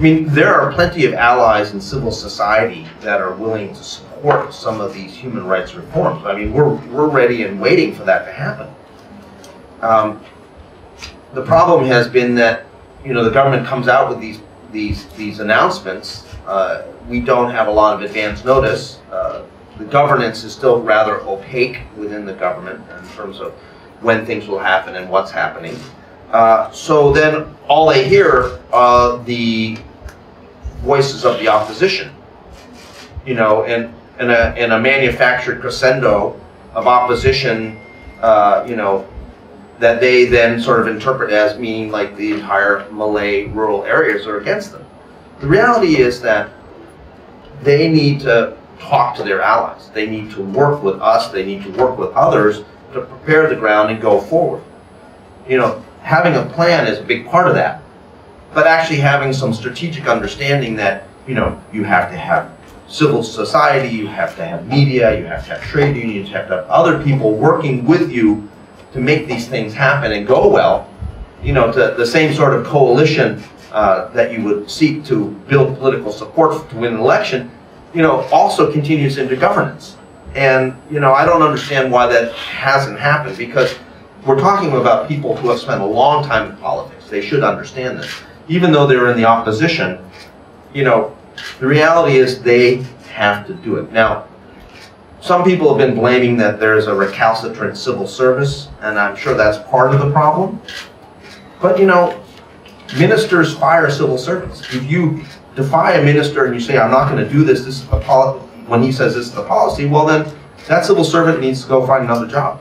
I mean, there are plenty of allies in civil society that are willing to support some of these human rights reforms. I mean, we're ready and waiting for that to happen. The problem has been that, you know, the government comes out with these announcements. We don't have a lot of advance notice. The governance is still rather opaque within the government in terms of when things will happen and what's happening. So then all they hear are the voices of the opposition, you know, and a manufactured crescendo of opposition, you know, that they then sort of interpret as meaning like the entire Malay rural areas are against them. The reality is that they need to talk to their allies. They need to work with us. They need to work with others to prepare the ground and go forward. You know, having a plan is a big part of that, but actually having some strategic understanding that, you know, you have to have civil society, you have to have media, you have to have trade unions, you have to have other people working with you to make these things happen and go well, you know, to the same sort of coalition that you would seek to build political support to win an election, you know, also continues into governance. And, you know, I don't understand why that hasn't happened, because we're talking about people who have spent a long time in politics. They should understand this. Even though they're in the opposition, you know, the reality is they have to do it. Now, some people have been blaming that there's a recalcitrant civil service, and I'm sure that's part of the problem. But, you know, ministers fire civil servants. If you defy a minister and you say, I'm not going to do this, this is the policy, when he says this is the policy, well then that civil servant needs to go find another job.